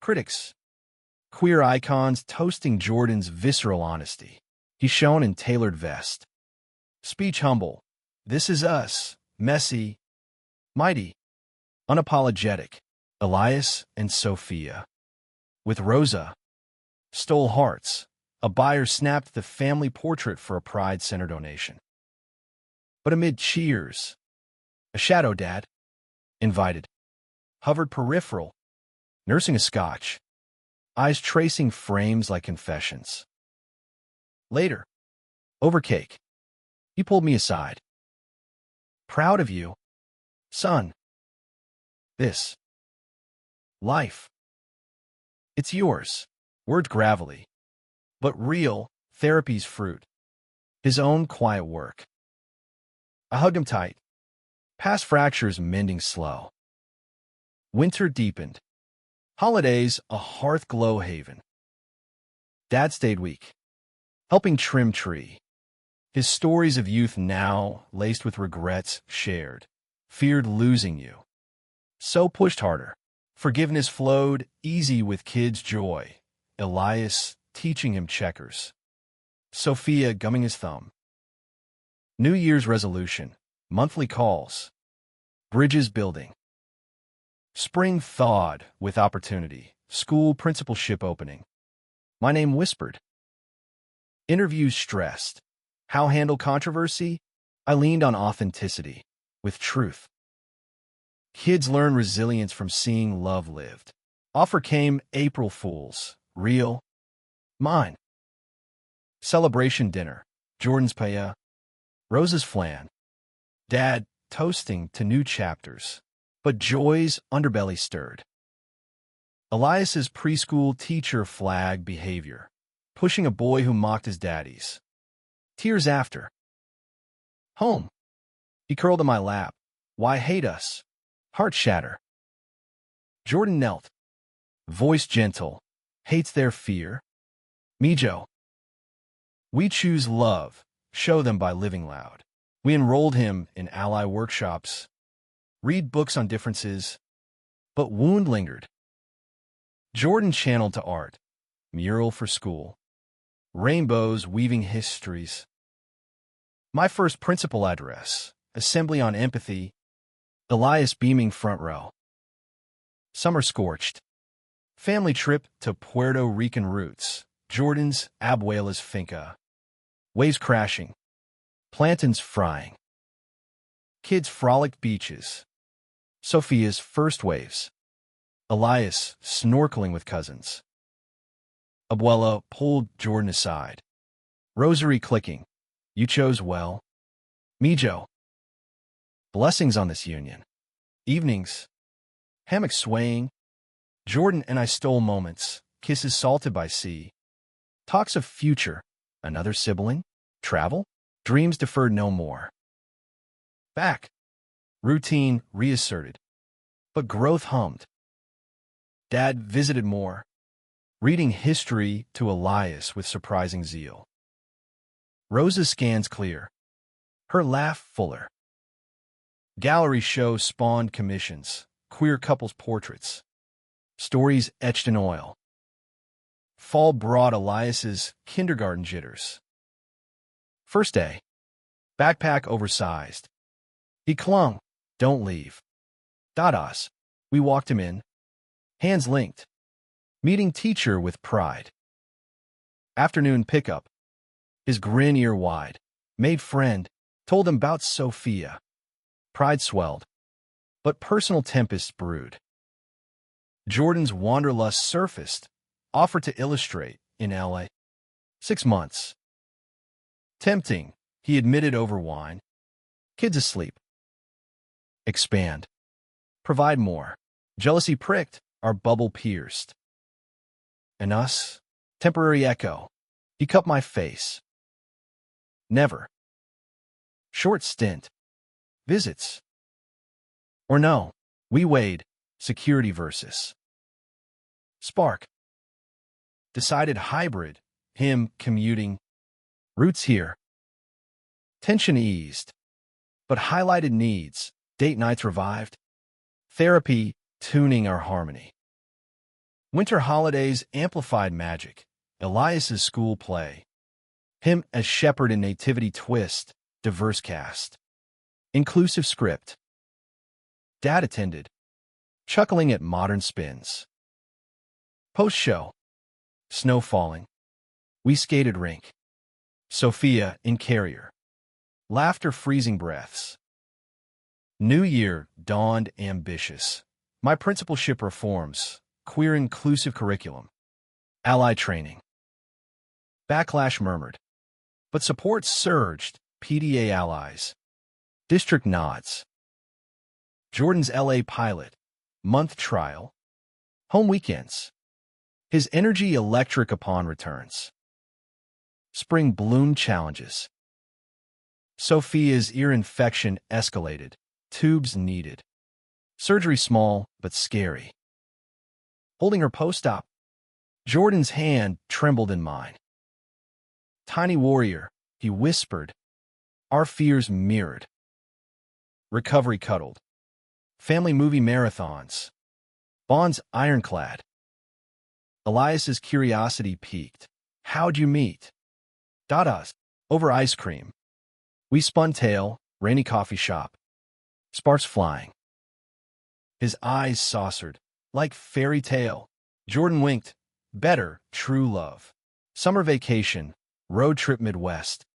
Critics, queer icons toasting Jordan's visceral honesty. He shone in tailored vest. Speech humble. This is us. Messy. Mighty. Unapologetic. Elias and Sophia. With Rosa. Stole hearts. A buyer snapped the family portrait for a Pride Center donation. But amid cheers, a shadow dad, invited, hovered peripheral, nursing a scotch, eyes tracing frames like confessions. Later, over cake, he pulled me aside. Proud of you, son. This. Life. It's yours. Words gravelly, but real, therapy's fruit. His own quiet work. I hugged him tight. Past fractures mending slow. Winter deepened. Holidays a hearth glow haven. Dad stayed weak, helping trim tree. His stories of youth now laced with regrets shared. Feared losing you. So pushed harder. Forgiveness flowed easy with kids' joy. Elias teaching him checkers. Sophia gumming his thumb. New Year's resolution. Monthly calls. Bridges building. Spring thawed with opportunity. School principalship opening. My name whispered. Interviews stressed. How handle controversy? I leaned on authenticity. With truth. Kids learn resilience from seeing love lived. Offer came April Fools. Real. Mine. Celebration dinner. Jordan's paella. Rosa's flan. Dad toasting to new chapters. But joy's underbelly stirred. Elias's preschool teacher flagged behavior. Pushing a boy who mocked his daddies. Tears after. Home. He curled in my lap. Why hate us? Heart shatter. Jordan knelt. Voice gentle. Hates their fear. Mijo. We choose love. Show them by living loud. We enrolled him in ally workshops. Read books on differences. But wound lingered. Jordan channeled to art. Mural for school. Rainbows weaving histories. My first principal address. Assembly on empathy. Elias beaming front row. Summer scorched. Family trip to Puerto Rican roots. Jordan's abuela's finca. Waves crashing. Plantains frying. Kids frolicked beaches. Sophia's first waves. Elias snorkeling with cousins. Abuela pulled Jordan aside. Rosary clicking. You chose well. Mijo. Blessings on this union. Evenings. Hammock swaying. Jordan and I stole moments. Kisses salted by sea. Talks of future. Another sibling. Travel. Dreams deferred no more. Back. Routine reasserted. But growth hummed. Dad visited more. Reading history to Elias with surprising zeal. Rosa's scans clear. Her laugh fuller. Gallery show spawned commissions. Queer couples portraits. Stories etched in oil. Fall brought Elias's kindergarten jitters. First day. Backpack oversized. He clung. Don't leave. Dadas. We walked him in. Hands linked. Meeting teacher with pride. Afternoon pickup. His grin ear wide. Made friend. Told him about Sophia. Pride swelled. But personal tempests brewed. Jordan's wanderlust surfaced. Offered to illustrate in LA. 6 months. Tempting, he admitted over wine. Kids asleep. Expand. Provide more. Jealousy pricked, our bubble pierced. And us? Temporary echo. He cupped my face. Never. Short stint. Visits. Or no, we weighed. Security versus. Spark. Decided hybrid. Him commuting. Roots here. Tension eased. But highlighted needs. Date nights revived. Therapy, tuning our harmony. Winter holidays amplified magic. Elias's school play. Him as shepherd in Nativity twist. Diverse cast. Inclusive script. Dad attended. Chuckling at modern spins. Post-show. Snow falling. We skated rink. Sophia in carrier. Laughter freezing breaths. New year dawned ambitious. My principalship reforms. Queer inclusive curriculum. Ally training. Backlash murmured. But support surged. PDA allies. District nods. Jordan's LA pilot. Month trial. Home weekends. His energy electric upon returns. Spring bloom challenges. Sophia's ear infection escalated. Tubes needed. Surgery small but scary. Holding her post-op. Jordan's hand trembled in mine. Tiny warrior, he whispered. Our fears mirrored. Recovery cuddled. Family movie marathons. Bonds ironclad. Elias's curiosity piqued. How'd you meet? Dadas. Over ice cream. We spun tail, rainy coffee shop. Sparks flying. His eyes saucered. Like fairy tale. Jordan winked. Better, true love. Summer vacation. Road trip Midwest.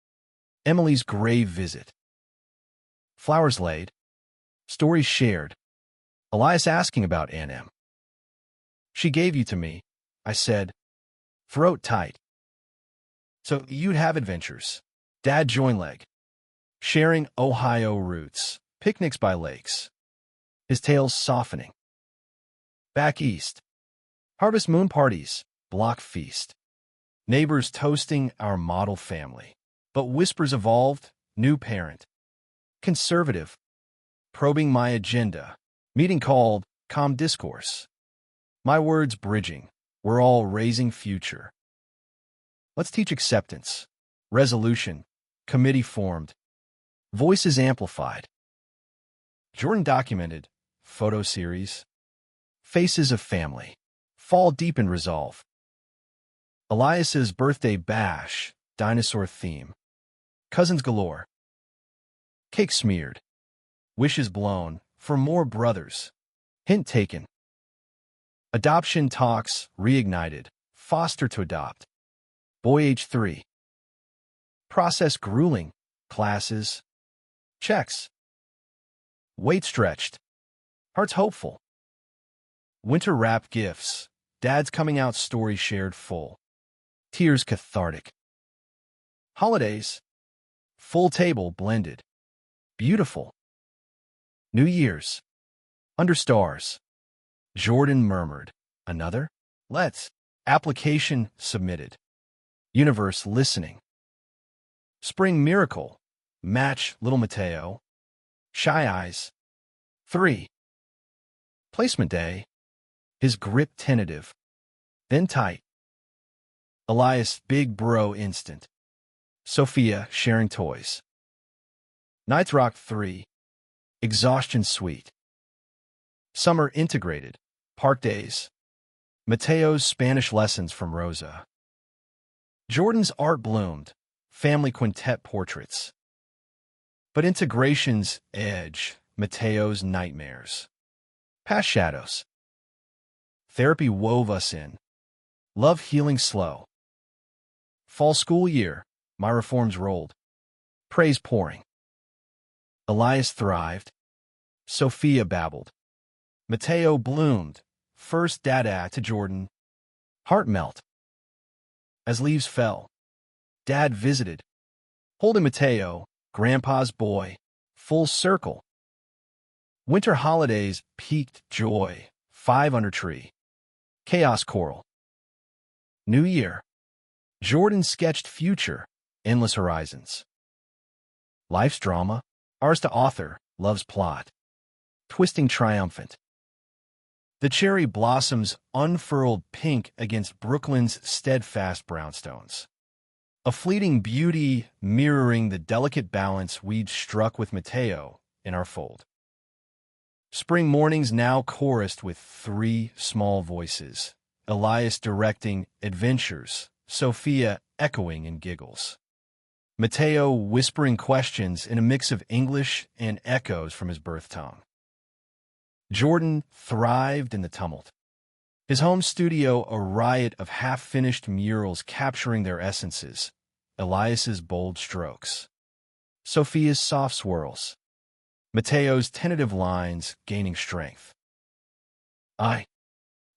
Emily's grave visit. Flowers laid. Stories shared. Elias asking about Ann M. She gave you to me, I said. Throat tight. So you'd have adventures. Dad join leg. Sharing Ohio roots. Picnics by lakes. His tails softening. Back east. Harvest moon parties. Block feast. Neighbors toasting our model family. But whispers evolved. New parent. Conservative. Probing my agenda. Meeting called. Calm discourse. My words bridging. We're all raising future. Let's teach acceptance. Resolution. Committee formed. Voices amplified. Jordan documented. Photo series. Faces of family. Fall deep in resolve. Elias's birthday bash. Dinosaur theme. Cousins galore. Cake smeared. Wishes blown. For more brothers. Hint taken. Adoption talks reignited. Foster to adopt. Boy age 3. Process grueling. Classes. Checks. Weight stretched. Hearts hopeful. Winter wrap gifts. Dad's coming out story shared full. Tears cathartic. Holidays. Full table blended. Beautiful. New Year's. Under stars. Jordan murmured. Another? Let's. Application submitted. Universe listening. Spring miracle. Match little Mateo. Shy eyes. 3. Placement day. His grip tentative. Then tight. Elias big bro instant. Sophia sharing toys. Nights rock 3. Exhaustion sweet. Summer integrated. Park days. Mateo's Spanish lessons from Rosa. Jordan's art bloomed. Family quintet portraits. But integration's edge. Mateo's nightmares. Past shadows. Therapy wove us in. Love healing slow. Fall school year. My reforms rolled. Praise pouring. Elias thrived. Sophia babbled. Mateo bloomed. First dada to Jordan. Heart melt. As leaves fell. Dad visited. Holding Mateo, Grandpa's boy. Full circle. Winter holidays peaked joy. 5 under tree. Chaos choral. New year. Jordan sketched future. Endless horizons. Life's drama. Ours to author. Love's plot. Twisting triumphant. The cherry blossoms unfurled pink against Brooklyn's steadfast brownstones. A fleeting beauty mirroring the delicate balance we'd struck with Mateo in our fold. Spring mornings now chorused with 3 small voices. Elias directing adventures, Sophia echoing in giggles. Mateo whispering questions in a mix of English and echoes from his birth tongue. Jordan thrived in the tumult. His home studio a riot of half-finished murals capturing their essences. Elias's bold strokes. Sophia's soft swirls. Mateo's tentative lines gaining strength. I,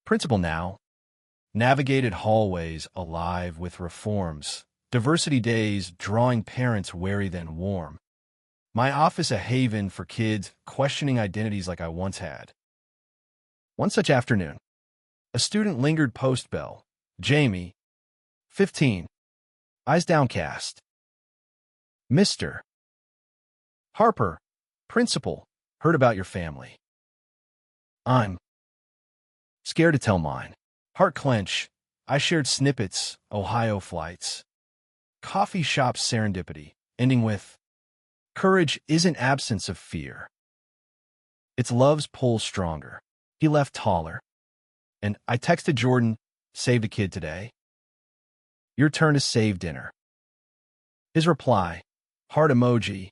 principal now, navigated hallways alive with reforms. Diversity days drawing parents wary then warm. My office a haven for kids questioning identities like I once had. One such afternoon, a student lingered post-bell. Jamie, 15, eyes downcast. Mr. Harper, principal, heard about your family. I'm scared to tell mine. Heart clench, I shared snippets, Ohio flights. Coffee shop serendipity, ending with, courage isn't absence of fear. It's love's pull stronger. He left taller. And I texted Jordan, saved a kid today. Your turn to save dinner. His reply, heart emoji.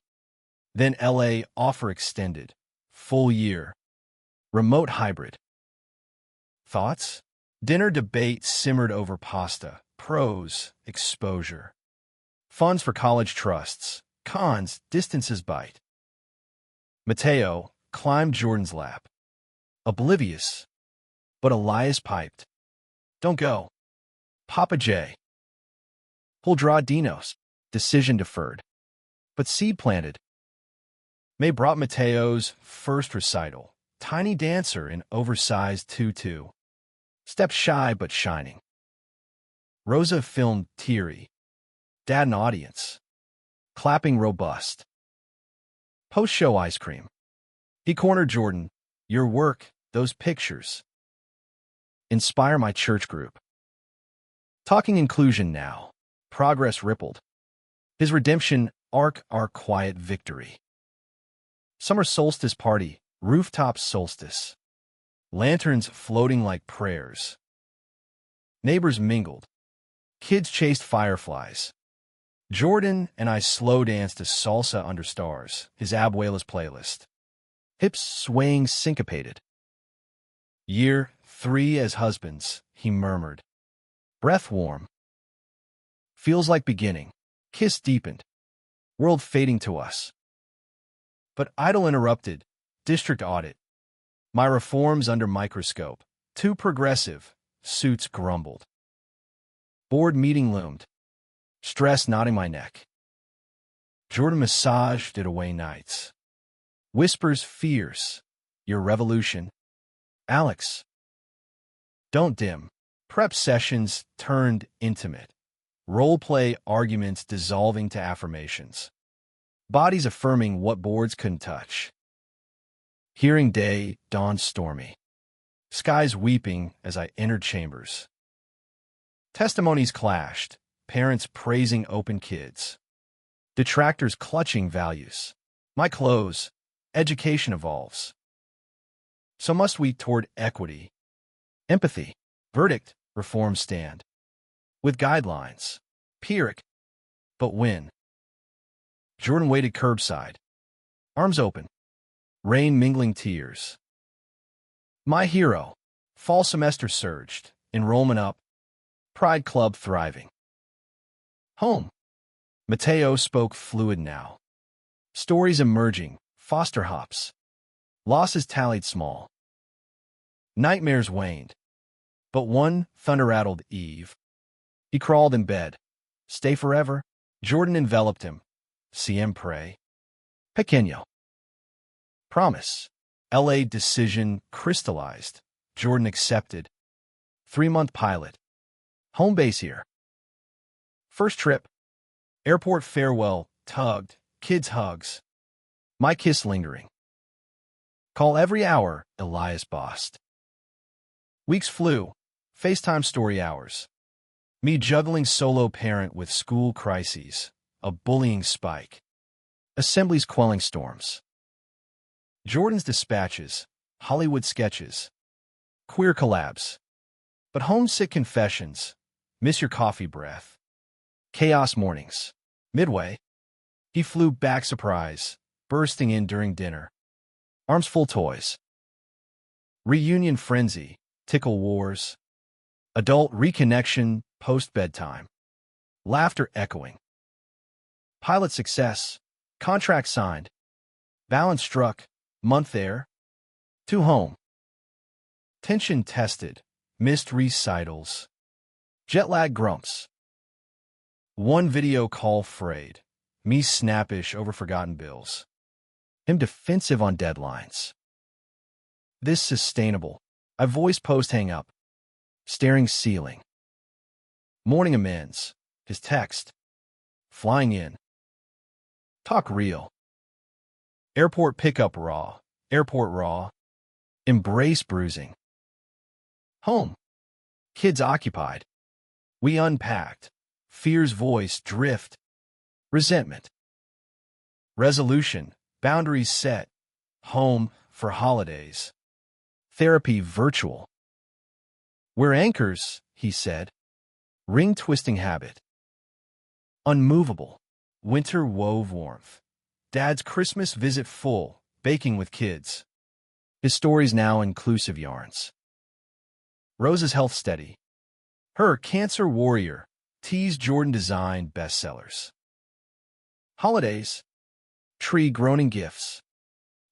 Then LA offer extended. Full year. Remote hybrid. Thoughts? Dinner debate simmered over pasta. Pros, exposure. Funds for college trusts. Cons, distances bite. Mateo climbed Jordan's lap. Oblivious. But Elias piped. Don't go. Papa J. Pull draw Dinos. Decision deferred. But seed planted. May brought Mateo's first recital. Tiny dancer in oversized tutu. Step shy but shining. Rosa filmed teary. Dad and audience. Clapping robust. Post-show ice cream. He cornered Jordan. Your work, those pictures. Inspire my church group. Talking inclusion now. Progress rippled. His redemption arc our quiet victory. Summer solstice party. Rooftop solstice. Lanterns floating like prayers. Neighbors mingled. Kids chased fireflies. Jordan and I slow danced to salsa under stars, his abuela's playlist. Hips swaying syncopated. Year 3 as husbands, he murmured. Breath warm. Feels like beginning. Kiss deepened. World fading to us. But idle interrupted. District audit. My reforms under microscope. Too progressive. Suits grumbled. Board meeting loomed. Stress knotting my neck. Jordan massaged it away nights. Whispers fierce. Your revolution. Alex. Don't dim. Prep sessions turned intimate. Role-play arguments dissolving to affirmations. Bodies affirming what boards couldn't touch. Hearing day dawned stormy. Skies weeping as I entered chambers. Testimonies clashed. Parents praising open kids. Detractors clutching values. My close. Education evolves. So must we toward equity. Empathy. Verdict. Reform stand. With guidelines. Pyrrhic. But when? Jordan waited curbside. Arms open. Rain mingling tears. My hero. Fall semester surged. Enrollment up. Pride Club thriving. Home. Mateo spoke fluid now. Stories emerging. Foster hops. Losses tallied small. Nightmares waned. But one thunder-rattled eve. He crawled in bed. Stay forever? Jordan enveloped him. Siempre. Pequeño. Promise. LA decision crystallized. Jordan accepted. 3-month pilot. Home base here. First trip. Airport farewell, tugged, kids hugs. My kiss lingering. Call every hour, Elias bossed. Weeks flew. FaceTime story hours. Me juggling solo parent with school crises. A bullying spike. Assemblies quelling storms. Jordan's dispatches, Hollywood sketches, queer collabs. But homesick confessions, miss your coffee breath. Chaos mornings. Midway, he flew back surprise, bursting in during dinner. Arms full toys. Reunion frenzy, tickle wars. Adult reconnection post-bedtime. Laughter echoing. Pilot success, contract signed. Balance struck, month there. To home. Tension tested, missed recitals. Jet lag grumps. One video call frayed, me snappish over forgotten bills. Him defensive on deadlines. This sustainable. I voice post hang up. Staring ceiling. Morning amends. His text. Flying in. Talk real. Airport pickup raw. Airport raw. Embrace bruising. Home. Kids occupied. We unpacked. Fear's voice drift. Resentment. Resolution. Boundaries set. Home for holidays. Therapy virtual. We're anchors, he said. Ring-twisting habit. Unmovable. Winter wove warmth. Dad's Christmas visit full, baking with kids. His stories now inclusive yarns. Rose's health steady. Her cancer warrior. Tease Jordan designed bestsellers. Holidays. Tree groaning gifts.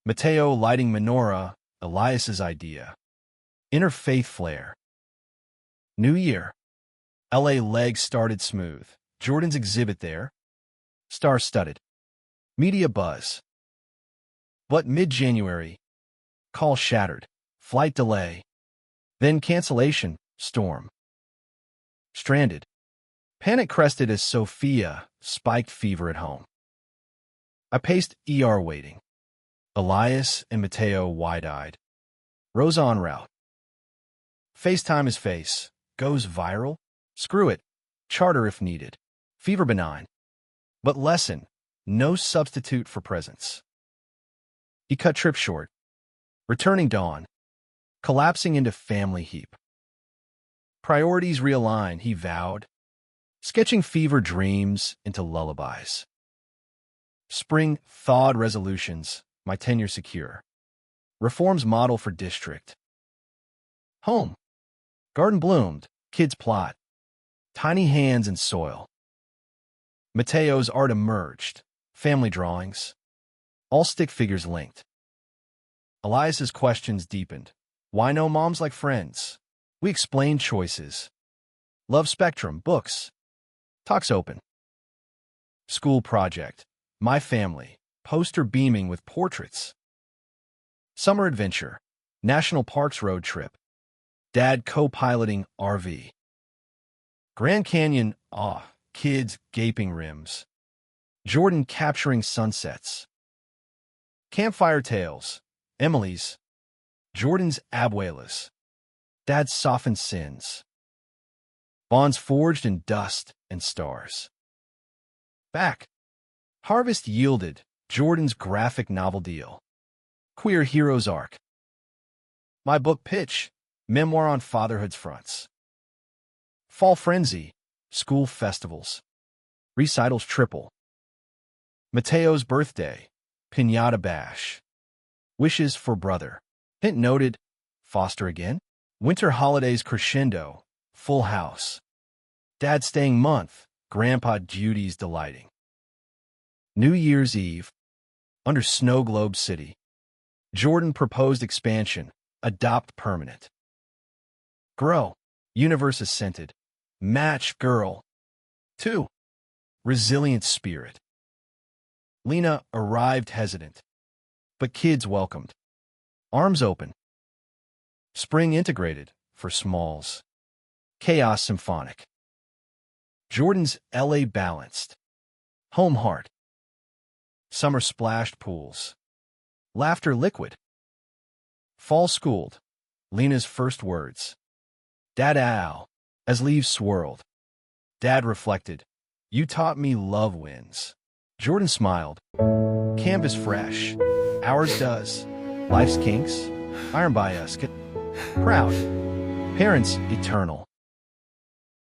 Mateo lighting menorah, Elias's idea. Interfaith flair. New Year. LA legs started smooth. Jordan's exhibit there. Star-studded. Media buzz. But mid-January. Call shattered. Flight delay. Then cancellation. Storm. Stranded. Panic crested as Sophia spiked fever at home. I paced ER waiting. Elias and Mateo wide-eyed. Rose en route. FaceTime his face. Goes viral? Screw it. Charter if needed. Fever benign. But lesson. No substitute for presence. He cut trip short. Returning dawn. Collapsing into family heap. Priorities realign, he vowed. Sketching fever dreams into lullabies. Spring thawed resolutions, my tenure secure. Reforms model for district. Home. Garden bloomed, kids plot. Tiny hands in soil. Mateo's art emerged, family drawings. All stick figures linked. Elias's questions deepened. Why no moms like friends? We explained choices. Love spectrum, books. Talks open. School project. My family. Poster beaming with portraits. Summer adventure. National Parks road trip. Dad co-piloting RV. Grand Canyon, kids gaping rims. Jordan capturing sunsets. Campfire tales. Emily's. Jordan's abuelas. Dad's softened sins. Bonds forged in dust and stars. Back. Harvest yielded. Jordan's graphic novel deal. Queer hero's arc. My book pitch. Memoir on fatherhood's fronts. Fall frenzy. School festivals. Recitals triple. Mateo's birthday. Piñata bash. Wishes for brother. Hint noted. Foster again. Winter holidays crescendo. Full house. Dad staying month. Grandpa duties delighting. New Year's Eve. Under Snow Globe City. Jordan proposed expansion. Adopt permanent. Grow. Universe assented. Match girl. 2. Resilient spirit. Lena arrived hesitant. But kids welcomed. Arms open. Spring integrated for smalls. Chaos symphonic. Jordan's LA balanced. Home heart. Summer splashed pools. Laughter liquid. Fall schooled. Lena's first words. Dad ow. As leaves swirled. Dad reflected. You taught me love wins. Jordan smiled. Canvas fresh. Ours does. Life's kinks, iron by us, proud. Parents eternal.